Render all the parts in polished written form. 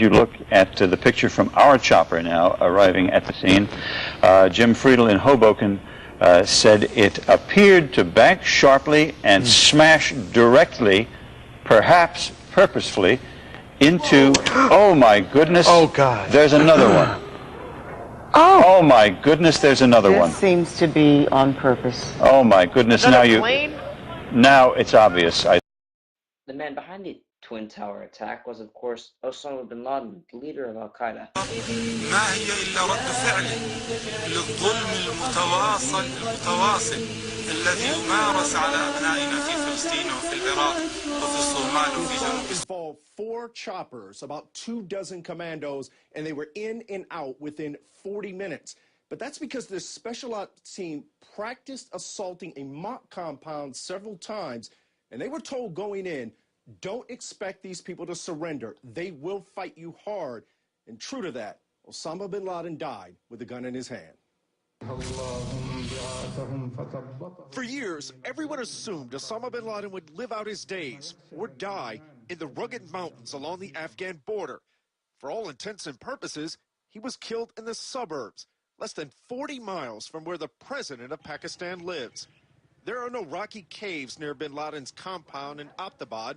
You look at the picture from our chopper now arriving at the scene. Jim Friedel in Hoboken said it appeared to bank sharply and smash directly, perhaps purposefully, into, oh my goodness, oh God, there's another one. Oh my goodness, there's another one. This seems to be on purpose. Oh my goodness, plane? Now it's obvious. The man behind the Twin Tower attack was, of course, Osama bin Laden, the leader of Al-Qaeda. ما هي إلا رد فعل للظلم المتواصل الذي يمارس على أبنائنا في فلسطين وفي العراق وفي الصومال وفي جنوب. Fall 4 choppers, about 24 commandos, and they were in and out within 40 minutes. But that's because this special ops team practiced assaulting a mock compound several times, and they were told going in, don't expect these people to surrender. They will fight you hard. And true to that, Osama bin Laden died with a gun in his hand. For years, everyone assumed Osama bin Laden would live out his days or die in the rugged mountains along the Afghan border. For all intents and purposes, he was killed in the suburbs, less than 40 miles from where the president of Pakistan lives. There are no rocky caves near bin Laden's compound in Abbottabad,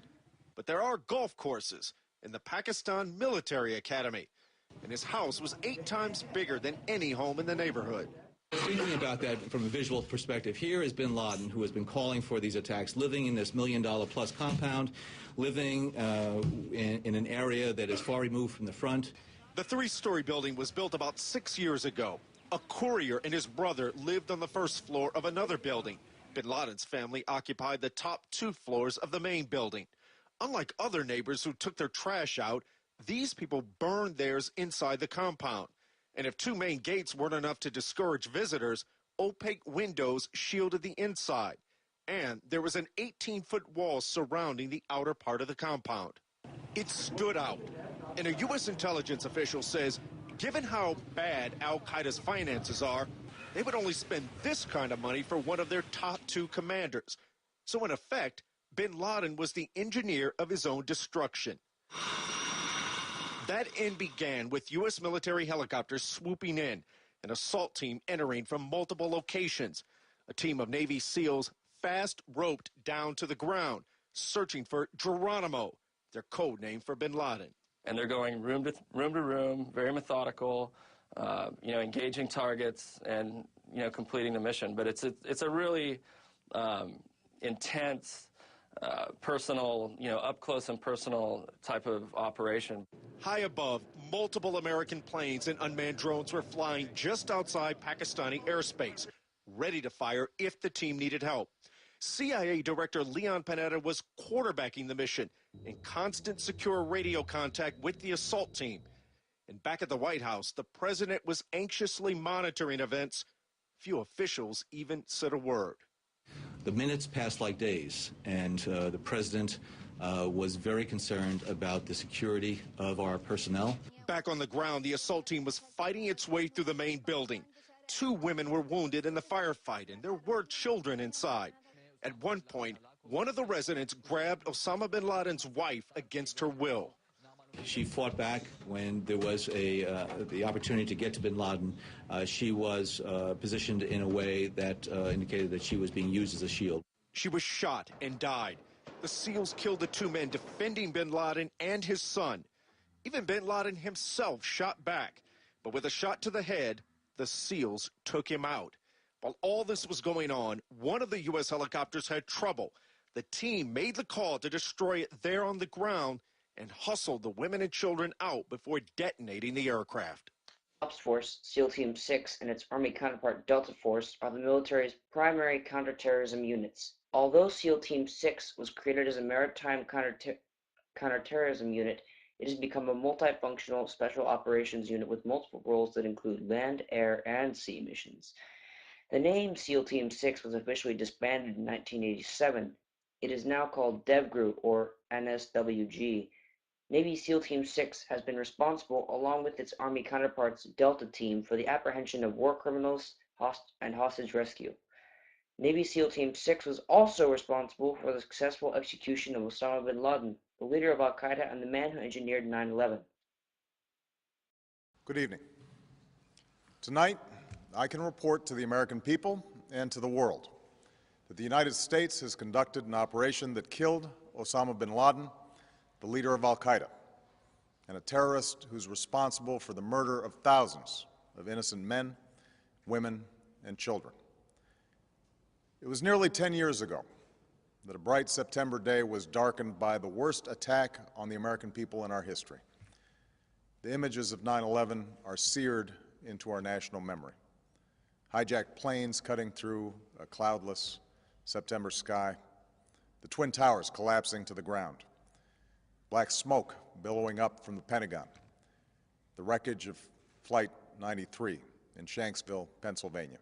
but there are golf courses in the Pakistan Military Academy, and his house was 8 times bigger than any home in the neighborhood. Thinking about that from a visual perspective, here is bin Laden, who has been calling for these attacks, living in this $1 million plus compound, living in an area that is far removed from the front. The 3-story building was built about 6 years ago. A courier and his brother lived on the first floor of another building. Bin Laden's family occupied the top 2 floors of the main building. Unlike other neighbors who took their trash out, these people burned theirs inside the compound. And if 2 main gates weren't enough to discourage visitors, opaque windows shielded the inside. And there was an 18-foot wall surrounding the outer part of the compound. It stood out. And a U.S. intelligence official says, given how bad Al-Qaeda's finances are, they would only spend this kind of money for one of their top 2 commanders. So in effect, bin Laden was the engineer of his own destruction. That end began with U.S. military helicopters swooping in, an assault team entering from multiple locations. A team of Navy SEALs fast roped down to the ground, searching for Geronimo, their code name for bin Laden. And they're going room to room, very methodical, engaging targets and, completing the mission. But it's a really intense, personal, up close and personal type of operation. High above, multiple American planes and unmanned drones were flying just outside Pakistani airspace, ready to fire if the team needed help. CIA Director Leon Panetta was quarterbacking the mission in constant secure radio contact with the assault team. And back at the White House, the president was anxiously monitoring events. Few officials even said a word. The minutes passed like days, and the president was very concerned about the security of our personnel. Back on the ground, the assault team was fighting its way through the main building. 2 women were wounded in the firefight, and there were children inside. At one point, one of the residents grabbed Osama bin Laden's wife against her will. She fought back when there was the opportunity to get to bin Laden. She was positioned in a way that indicated that she was being used as a shield. She was shot and died. The SEALs killed the 2 men defending bin Laden and his son. Even bin Laden himself shot back. But with a shot to the head, the SEALs took him out. While all this was going on, one of the U.S. helicopters had trouble. The team made the call to destroy it there on the ground and hustled the women and children out before detonating the aircraft. Ops Force, SEAL Team 6, and its Army counterpart Delta Force are the military's primary counterterrorism units. Although SEAL Team 6 was created as a maritime counterterrorism unit, it has become a multifunctional special operations unit with multiple roles that include land, air, and sea missions. The name SEAL Team 6 was officially disbanded in 1987. It is now called DevGru, or NSWG. Navy SEAL Team 6 has been responsible, along with its Army counterparts Delta Team, for the apprehension of war criminals and hostage rescue. Navy SEAL Team 6 was also responsible for the successful execution of Osama bin Laden, the leader of Al-Qaeda and the man who engineered 9/11. Good evening. Tonight, I can report to the American people and to the world that the United States has conducted an operation that killed Osama bin Laden, the leader of al-Qaeda, and a terrorist who's responsible for the murder of thousands of innocent men, women, and children. It was nearly 10 years ago that a bright September day was darkened by the worst attack on the American people in our history. The images of 9/11 are seared into our national memory. Hijacked planes cutting through a cloudless September sky, the Twin Towers collapsing to the ground, black smoke billowing up from the Pentagon, the wreckage of Flight 93 in Shanksville, Pennsylvania,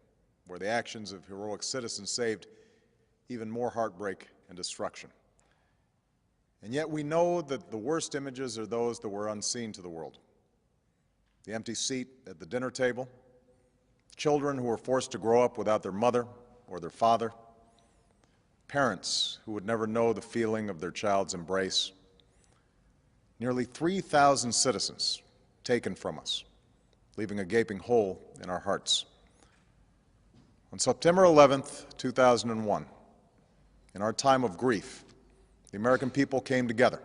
where the actions of heroic citizens saved even more heartbreak and destruction. And yet we know that the worst images are those that were unseen to the world. The empty seat at the dinner table, children who were forced to grow up without their mother or their father, parents who would never know the feeling of their child's embrace, nearly 3,000 citizens taken from us, leaving a gaping hole in our hearts. On September 11th, 2001, in our time of grief, the American people came together.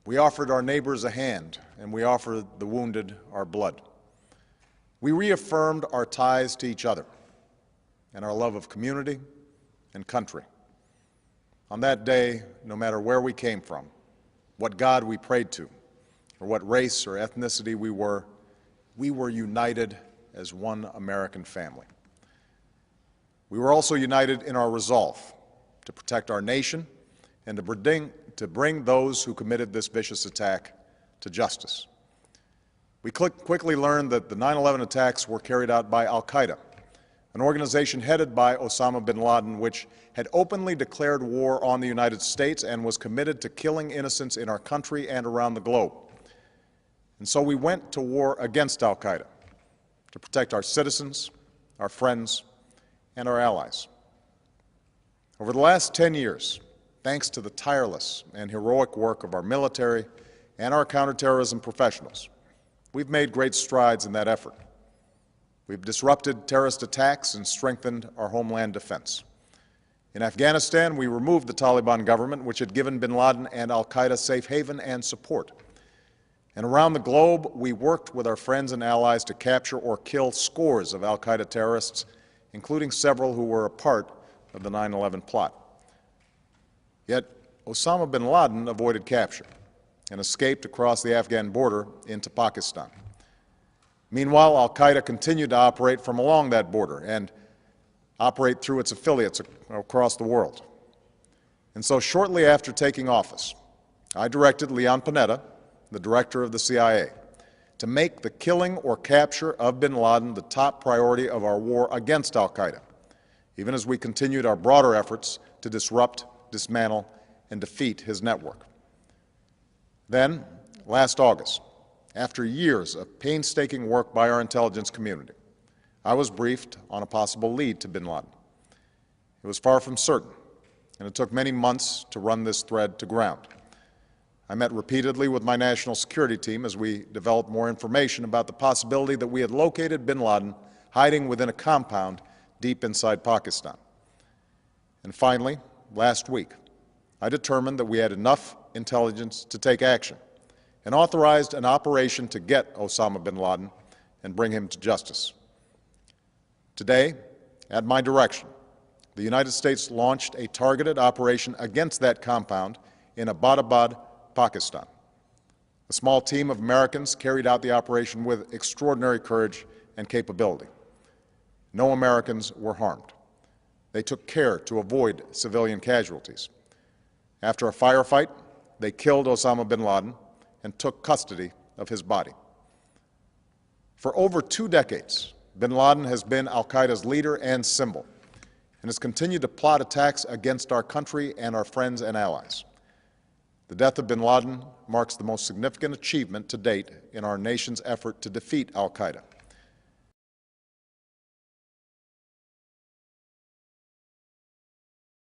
We offered our neighbors a hand, and we offered the wounded our blood. We reaffirmed our ties to each other and our love of community and country. On that day, no matter where we came from, what God we prayed to, or what race or ethnicity we were united as one American family. We were also united in our resolve to protect our nation and to bring those who committed this vicious attack to justice. We quickly learned that the 9/11 attacks were carried out by al-Qaeda, an organization headed by Osama bin Laden, which had openly declared war on the United States and was committed to killing innocents in our country and around the globe. And so we went to war against al-Qaeda to protect our citizens, our friends, and our allies. Over the last 10 years, thanks to the tireless and heroic work of our military and our counterterrorism professionals, we've made great strides in that effort. We've disrupted terrorist attacks and strengthened our homeland defense. In Afghanistan, we removed the Taliban government, which had given bin Laden and al-Qaeda safe haven and support. And around the globe, we worked with our friends and allies to capture or kill scores of al-Qaeda terrorists, including several who were a part of the 9/11 plot. Yet Osama bin Laden avoided capture and escaped across the Afghan border into Pakistan. Meanwhile, al-Qaeda continued to operate from along that border and operate through its affiliates across the world. And so shortly after taking office, I directed Leon Panetta, the director of the CIA, to make the killing or capture of bin Laden the top priority of our war against al-Qaeda, even as we continued our broader efforts to disrupt, dismantle, and defeat his network. Then, last August, after years of painstaking work by our intelligence community, I was briefed on a possible lead to bin Laden. It was far from certain, and it took many months to run this thread to ground. I met repeatedly with my national security team as we developed more information about the possibility that we had located bin Laden hiding within a compound deep inside Pakistan. And finally, last week, I determined that we had enough intelligence to take action and authorized an operation to get Osama bin Laden and bring him to justice. Today, at my direction, the United States launched a targeted operation against that compound in Abbottabad, Pakistan. A small team of Americans carried out the operation with extraordinary courage and capability. No Americans were harmed. They took care to avoid civilian casualties. After a firefight, they killed Osama bin Laden and took custody of his body. For over 2 decades, bin Laden has been al-Qaeda's leader and symbol, and has continued to plot attacks against our country and our friends and allies. The death of bin Laden marks the most significant achievement to date in our nation's effort to defeat al-Qaeda.